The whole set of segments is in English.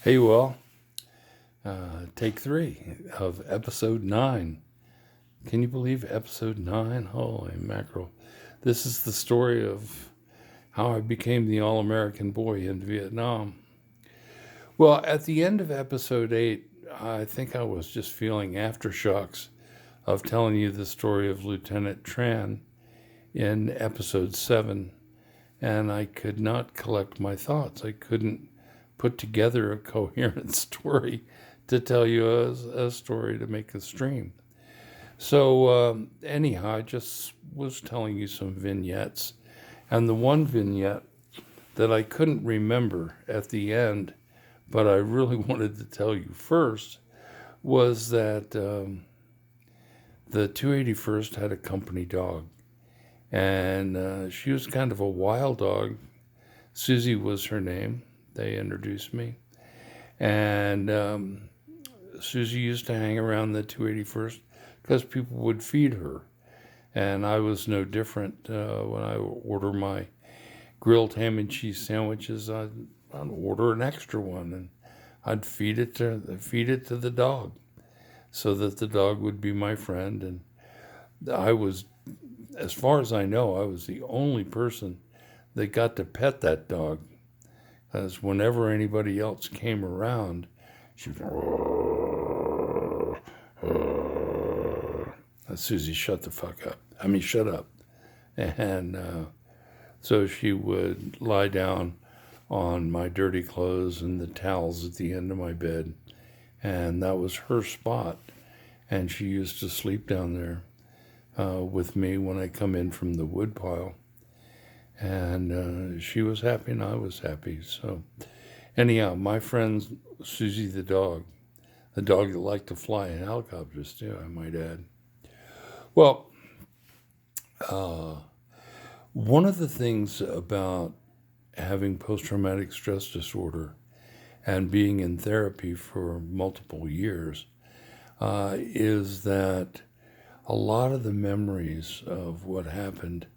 Hey, take 3 of episode 9. Can you believe episode 9? Holy mackerel. This is the story of how I became the all-American boy in Vietnam. Well, at the end of episode 8, I think I was just feeling aftershocks of telling you the story of Lieutenant Tran in episode 7, and I could not collect my thoughts. I couldn't put together a coherent story to tell you a story to make a stream. So anyhow, I just was telling you some vignettes. And the one vignette that I couldn't remember at the end, but I really wanted to tell you first, was that the 281st had a company dog. And she was kind of a wild dog. Susie was her name. They introduced me. And Susie used to hang around the 281st because people would feed her. And I was no different. When I order my grilled ham and cheese sandwiches, I'd order an extra one, and I'd feed it to the dog so that the dog would be my friend. And I was, as far as I know, I was the only person that got to pet that dog. Because whenever anybody else came around, she would, Susie, shut the fuck up. Shut up. And so she would lie down on my dirty clothes and the towels at the end of my bed. And that was her spot. And she used to sleep down there with me when I come in from the woodpile. And she was happy and I was happy. So anyhow, my friend Susie the dog that liked to fly in helicopters too, I might add. Well, one of the things about having post-traumatic stress disorder and being in therapy for multiple years is that a lot of the memories of what happened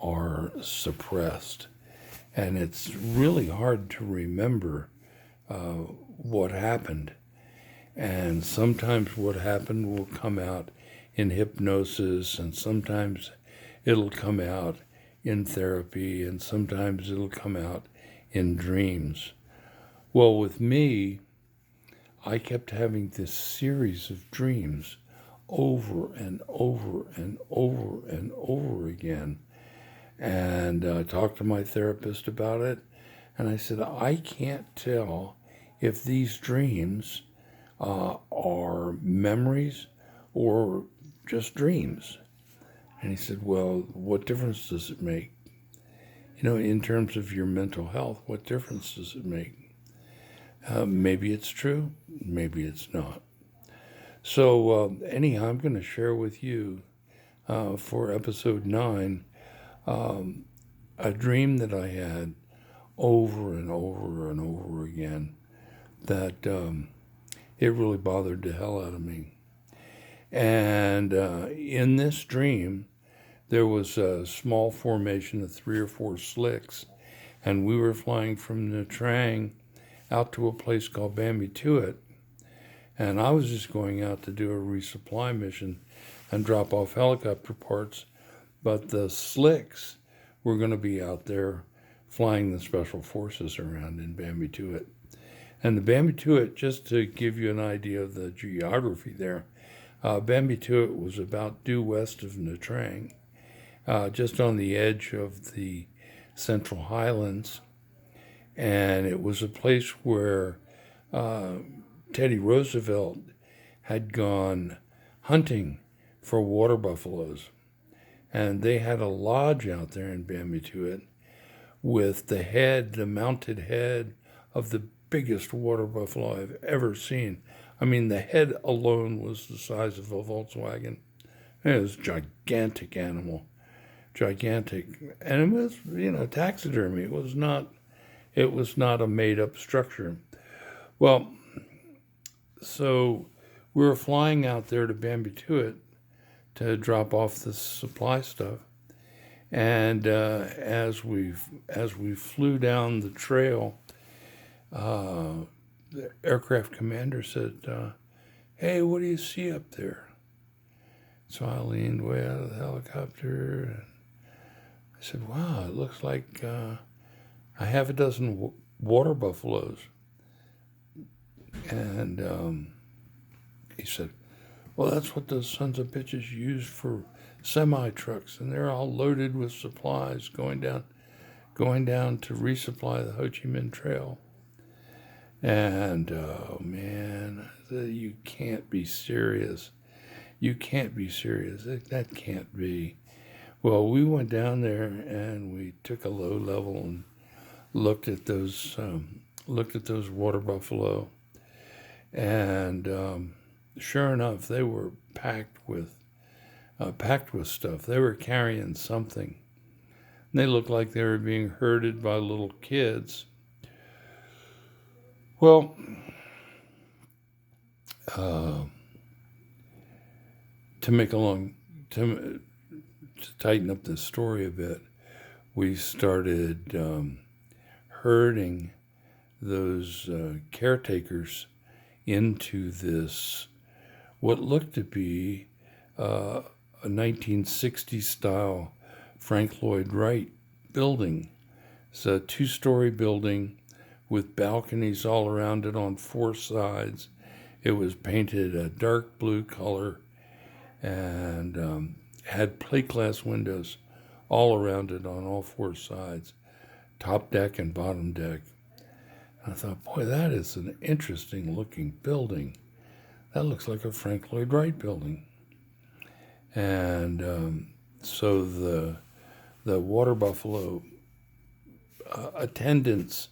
are suppressed, and it's really hard to remember what happened. And sometimes what happened will come out in hypnosis, and sometimes it'll come out in therapy, and sometimes it'll come out in dreams. Well, with me, I kept having this series of dreams over and over and over and over again. And I talked to my therapist about it, and I said, I can't tell if these dreams are memories or just dreams. And he said, well, what difference does it make? In terms of your mental health, what difference does it make? Maybe it's true, maybe it's not. So anyhow, I'm going to share with you for episode 9 a dream that I had over and over and over again that it really bothered the hell out of me. And in this dream, there was a small formation of 3 or 4 slicks, and we were flying from Nha Trang out to a place called Bambi Tuet, and I was just going out to do a resupply mission and drop off helicopter parts, but the slicks were going to be out there flying the Special Forces around in Bambi Tuet. And the Bambi Tuet, just to give you an idea of the geography there, Bambi Tuet was about due west of Nha Trang, just on the edge of the Central Highlands. And it was a place where Teddy Roosevelt had gone hunting for water buffaloes. And they had a lodge out there in Bambi Tuet with the mounted head of the biggest water buffalo I've ever seen. The head alone was the size of a Volkswagen. It was a gigantic animal. Gigantic. And it was, taxidermy. It was not a made-up structure. Well, so we were flying out there to Bambi Tuet to drop off the supply stuff. And as we flew down the trail, the aircraft commander said, "Hey, what do you see up there?" So I leaned way out of the helicopter and I said, "Wow, it looks like a half a dozen water buffaloes." And he said, "Well, that's what those sons of bitches use for semi-trucks, and they're all loaded with supplies going down to resupply the Ho Chi Minh Trail." And oh man, you can't be serious. You can't be serious. That can't be. Well, we went down there and we took a low level and looked at those water buffalo, and sure enough, they were packed with stuff. They were carrying something. And they looked like they were being herded by little kids. Well, to tighten up the story a bit, we started herding those caretakers into this, what looked to be a 1960s style Frank Lloyd Wright building. It's a 2-story building with balconies all around it on 4 sides. It was painted a dark blue color and had plate glass windows all around it on all 4 sides, top deck and bottom deck. And I thought, boy, that is an interesting looking building. That looks like a Frank Lloyd Wright building. And so the water buffalo attendants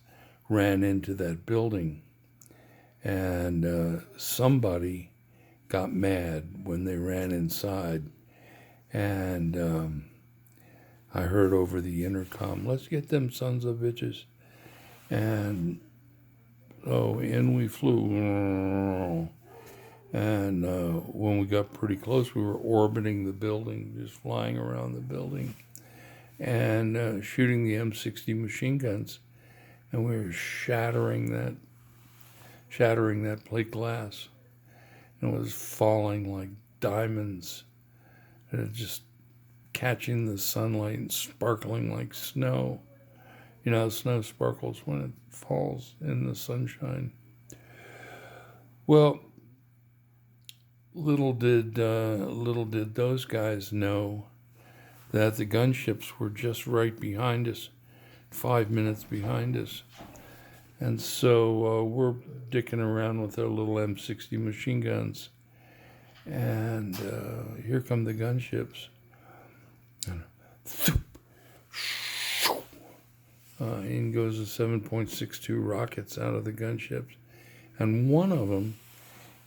ran into that building, and somebody got mad when they ran inside, and I heard over the intercom, "Let's get them sons of bitches." And in we flew. And when we got pretty close, we were orbiting the building, just flying around the building, and shooting the M60 machine guns, and we were shattering that plate glass, and it was falling like diamonds, and just catching the sunlight and sparkling like snow. You know how snow sparkles when it falls in the sunshine. Well, little did those guys know that the gunships were just right behind us, 5 minutes behind us. And so we're dicking around with our little M60 machine guns. And here come the gunships. And in goes the 7.62 rockets out of the gunships. And one of them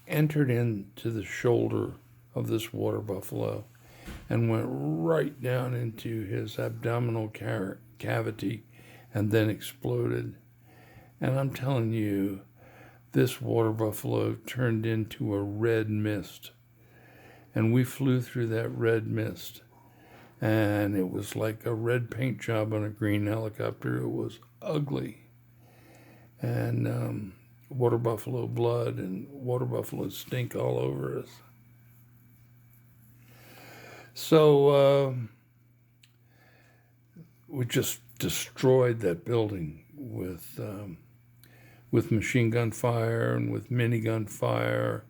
entered into the shoulder of this water buffalo and went right down into his abdominal cavity and then exploded. And I'm telling you, this water buffalo turned into a red mist. And we flew through that red mist. And it was like a red paint job on a green helicopter. It was ugly. And water buffalo blood and water buffalo stink all over us. So we just destroyed that building with machine gun fire and with minigun fire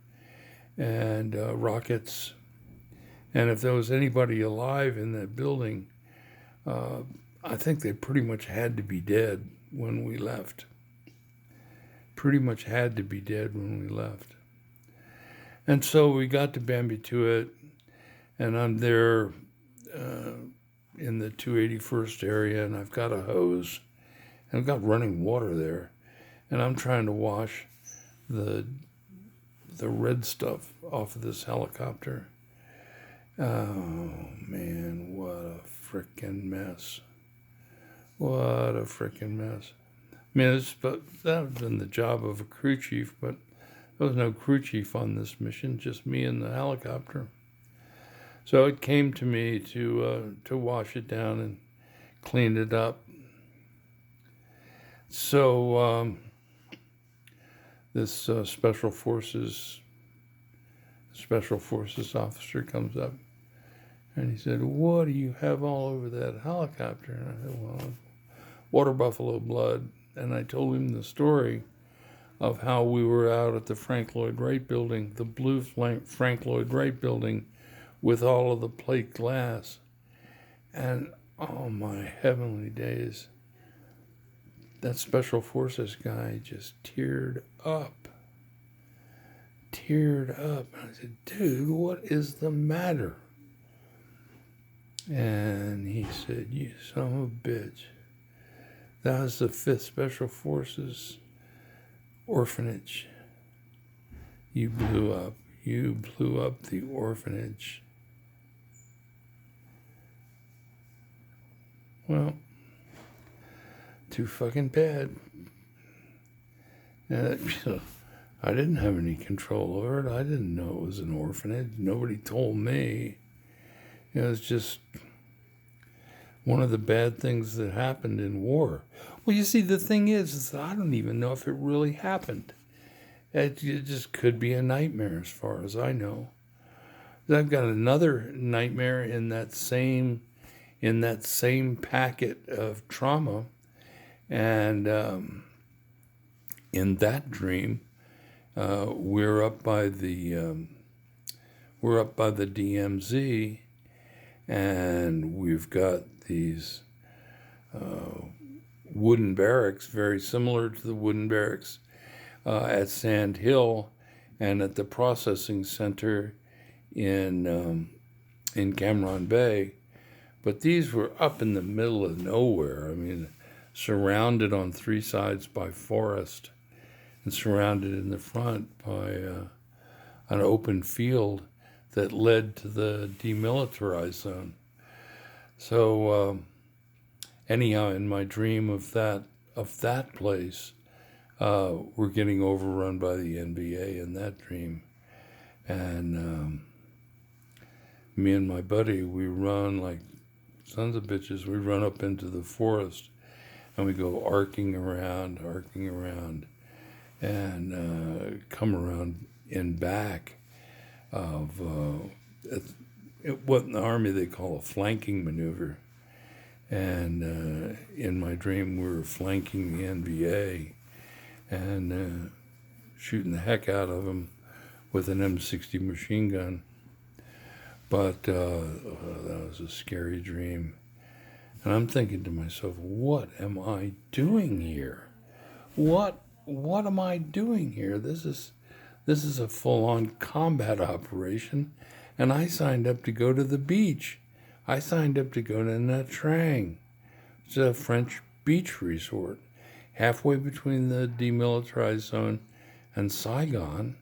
and rockets. And if there was anybody alive in that building, I think they pretty much had to be dead when we left. Pretty much had to be dead when we left. And so we got to Bambituit, and I'm there in the 281st area, and I've got a hose, and I've got running water there, and I'm trying to wash the red stuff off of this helicopter. Oh man, what a frickin' mess. What a frickin' mess. I mean, that would have been the job of a crew chief, but there was no crew chief on this mission, just me and the helicopter. So it came to me to wash it down and clean it up. So this special forces officer comes up, and he said, "What do you have all over that helicopter?" And I said, "Well, water buffalo blood." And I told him the story of how we were out at the Frank Lloyd Wright building, the blue Frank Lloyd Wright building, with all of the plate glass. And oh my heavenly days, that special forces guy just teared up. And I said, "Dude, what is the matter?" And he said, "You son of a bitch. That was the 5th Special Forces orphanage. You blew up the orphanage." Well, too fucking bad. And I didn't have any control over it. I didn't know it was an orphanage. Nobody told me. It was just one of the bad things that happened in war. Well, you see, the thing is that I don't even know if it really happened. It just could be a nightmare as far as I know. I've got another nightmare in that same packet of trauma. And in that dream, we're up by the DMZ, and we've got these wooden barracks, very similar to the wooden barracks at Sand Hill and at the processing center in Cameron Bay. But these were up in the middle of nowhere. I mean, surrounded on 3 sides by forest, and surrounded in the front by an open field that led to the demilitarized zone. So anyhow, in my dream of that place, we're getting overrun by the NBA in that dream. And me and my buddy, we run like sons of bitches. We run up into the forest, and we go arcing around, and come around in back of what in the Army they call a flanking maneuver. And in my dream, we were flanking the NBA and shooting the heck out of them with an M60 machine gun. But that was a scary dream. And I'm thinking to myself, what am I doing here? What am I doing here? This is a full-on combat operation, and I signed up to go to the beach. I signed up to go to Nha Trang. It's a French beach resort, halfway between the demilitarized zone and Saigon,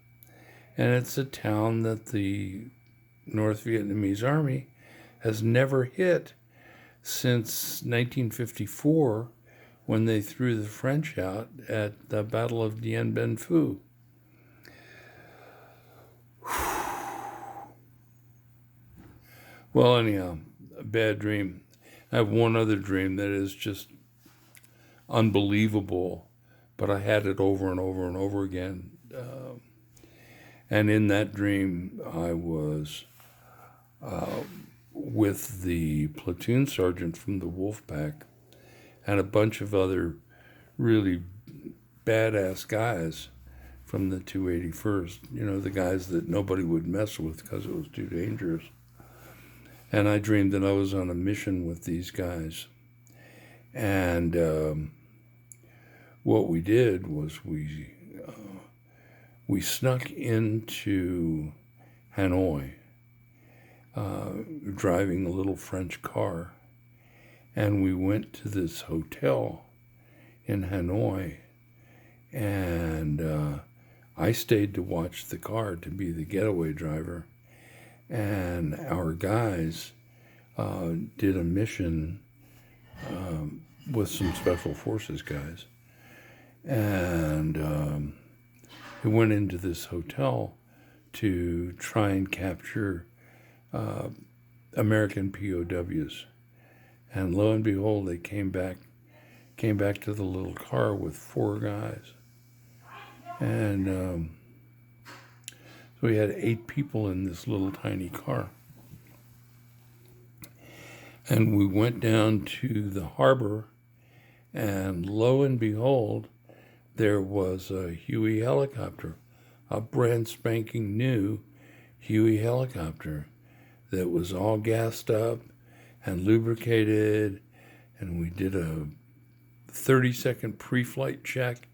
and it's a town that the North Vietnamese Army has never hit since 1954, when they threw the French out at the Battle of Dien Bien Phu. Well, anyhow, a bad dream. I have one other dream that is just unbelievable, but I had it over and over and over again. And in that dream, I was with the platoon sergeant from the Wolfpack and a bunch of other really badass guys from the 281st, the guys that nobody would mess with because it was too dangerous. And I dreamed that I was on a mission with these guys. And what we did was we snuck into Hanoi, driving a little French car. And we went to this hotel in Hanoi, and I stayed to watch the car, to be the getaway driver. And our guys did a mission with some Special Forces guys. And we went into this hotel to try and capture American POWs. And lo and behold, they came back to the little car with 4 guys. And so we had 8 people in this little tiny car. And we went down to the harbor, and lo and behold, there was a Huey helicopter, a brand spanking new Huey helicopter that was all gassed up and lubricated. And we did a 30-second pre-flight check,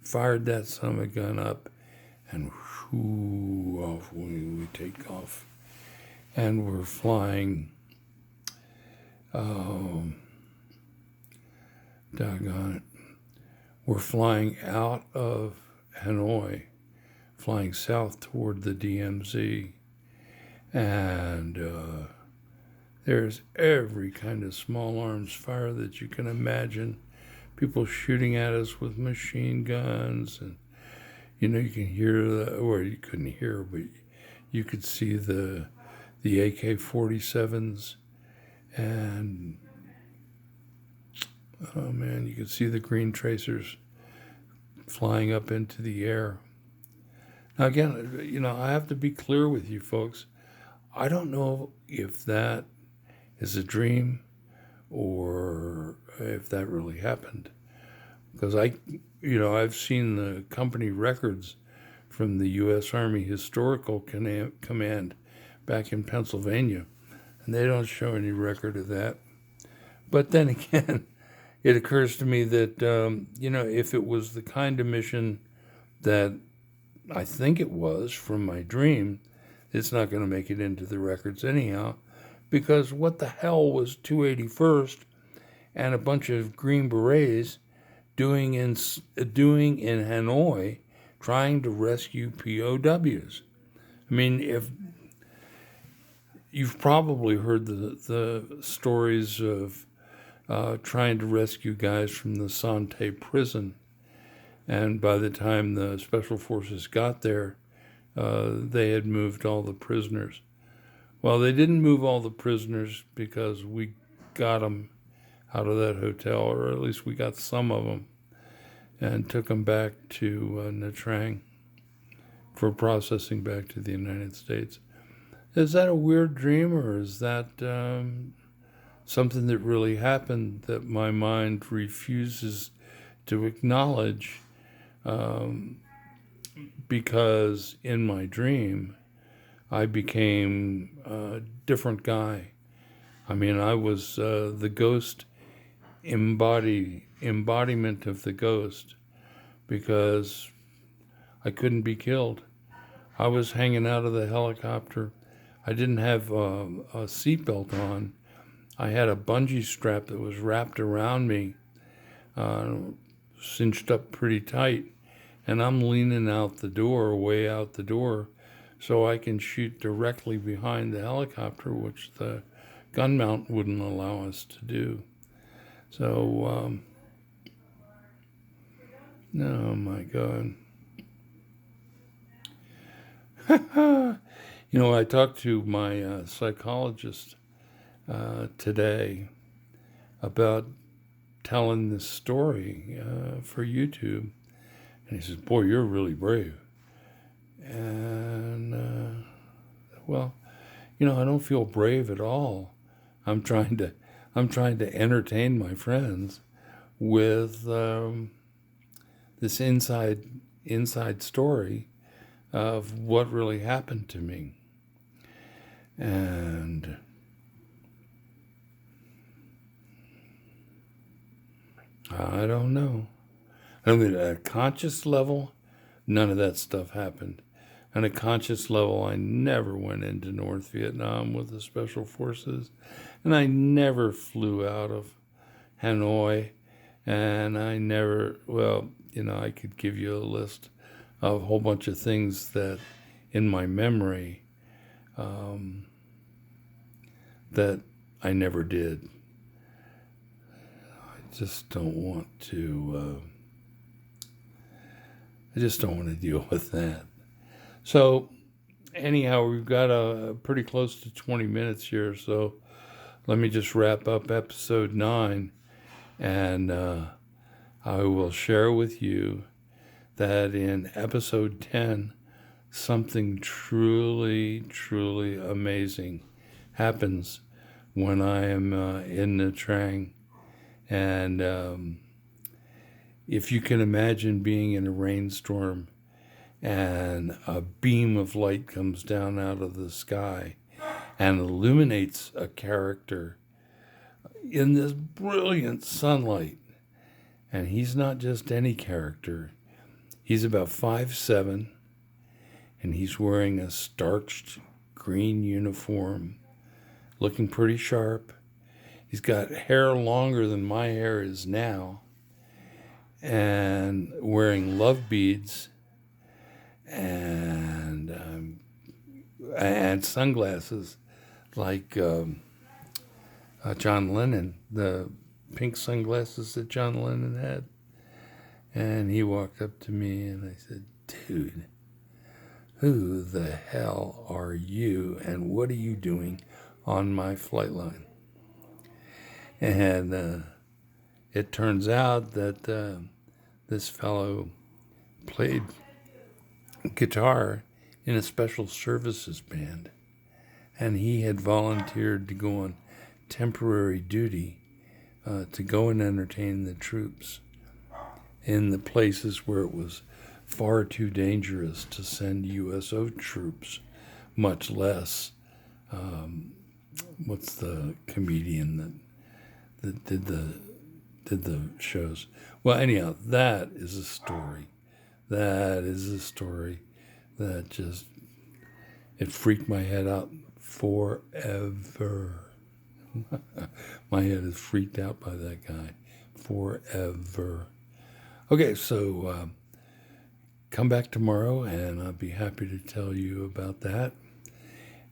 fired that son of a gun up, and whoo, off we take off. And we're flying, doggone it, we're flying out of Hanoi, flying south toward the DMZ, and there's every kind of small arms fire that you can imagine. People shooting at us with machine guns, and you can hear or you couldn't hear, but you could see the AK-47s, and oh man, you could see the green tracers flying up into the air. Now again, I have to be clear with you folks. I don't know if that is a dream or if that really happened, because I've seen the company records from the U.S. Army Historical Command back in Pennsylvania, and they don't show any record of that. But then again, it occurs to me that, if it was the kind of mission that I think it was from my dream, it's not going to make it into the records anyhow, because what the hell was 281st and a bunch of Green Berets doing in Hanoi trying to rescue POWs? I mean, if you've probably heard the stories of trying to rescue guys from the Sante prison, and by the time the Special Forces got there, they had moved all the prisoners. Well, they didn't move all the prisoners because we got them out of that hotel, or at least we got some of them, and took them back to Nha Trang for processing back to the United States. Is that a weird dream, or is that something that really happened that my mind refuses to acknowledge? Because in my dream, I became a different guy. I mean, I was the ghost embodiment of the ghost, because I couldn't be killed. I was hanging out of the helicopter. I didn't have a seatbelt on. I had a bungee strap that was wrapped around me, cinched up pretty tight, and I'm leaning out the door, way out the door, so I can shoot directly behind the helicopter, which the gun mount wouldn't allow us to do. So, oh my God. I talked to my psychologist today about telling this story for YouTube. And he says, "Boy, you're really brave." And, I don't feel brave at all. I'm trying to entertain my friends with this inside story of what really happened to me. And I don't know. I mean, at a conscious level, none of that stuff happened. On a conscious level, I never went into North Vietnam with the Special Forces, and I never flew out of Hanoi, and I never, I could give you a list of a whole bunch of things that in my memory that I never did. I just don't want to deal with that. So anyhow, we've got pretty close to 20 minutes here, so let me just wrap up episode 9, and I will share with you that in episode 10, something truly, truly amazing happens when I am in the Trang. And if you can imagine being in a rainstorm and a beam of light comes down out of the sky and illuminates a character in this brilliant sunlight, and he's not just any character. He's about 5'7", and he's wearing a starched green uniform, looking pretty sharp. He's got hair longer than my hair is now, and wearing love beads and sunglasses like John Lennon, the pink sunglasses that John Lennon had. And he walked up to me and I said, "Dude, who the hell are you and what are you doing on my flight line?" And it turns out that this fellow played guitar in a special services band, and he had volunteered to go on temporary duty to go and entertain the troops in the places where it was far too dangerous to send USO troops, much less what's the comedian that did the shows. Well, anyhow, that is a story. That is a story that just, it freaked my head out forever. My head is freaked out by that guy forever. Okay, so come back tomorrow and I'll be happy to tell you about that.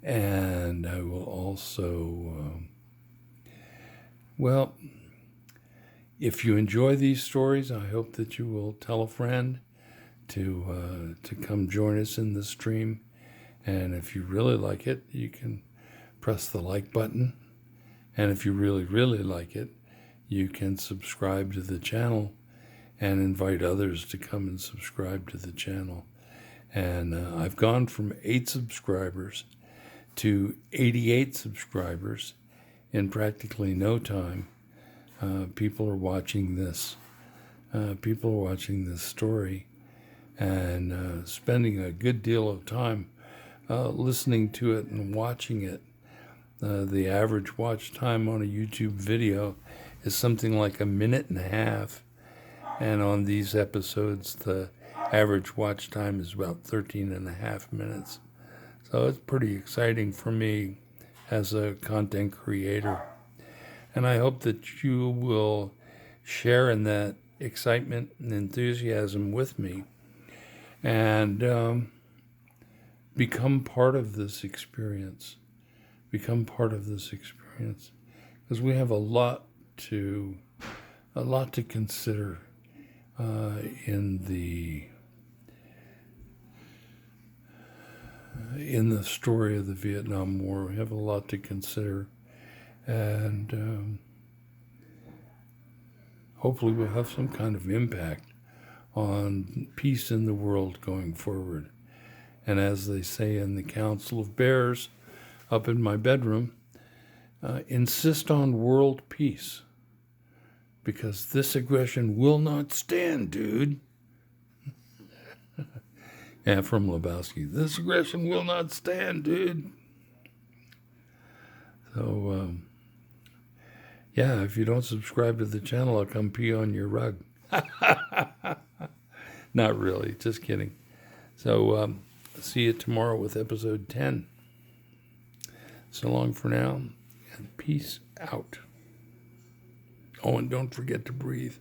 And I will also, well, if you enjoy these stories, I hope that you will tell a friend to come join us in the stream. And if you really like it, you can press the like button. And if you really, really like it, you can subscribe to the channel and invite others to come and subscribe to the channel. And I've gone from 8 subscribers to 88 subscribers in practically no time. People are watching this. People are watching this story and spending a good deal of time listening to it and watching it. The average watch time on a YouTube video is something like 1.5 minutes. And on these episodes, the average watch time is about 13.5 minutes. So it's pretty exciting for me as a content creator. And I hope that you will share in that excitement and enthusiasm with me and become part of this experience. Become part of this experience. Because we have a lot to consider in the story of the Vietnam War. We have a lot to consider, and hopefully we'll have some kind of impact on peace in the world going forward. And as they say in the Council of Bears up in my bedroom, insist on world peace, because this aggression will not stand, dude. Yeah, from Lebowski. This aggression will not stand, dude. So, yeah, if you don't subscribe to the channel, I'll come pee on your rug. Not really, just kidding. So, see you tomorrow with episode 10. So long for now, and peace out. Oh, and don't forget to breathe.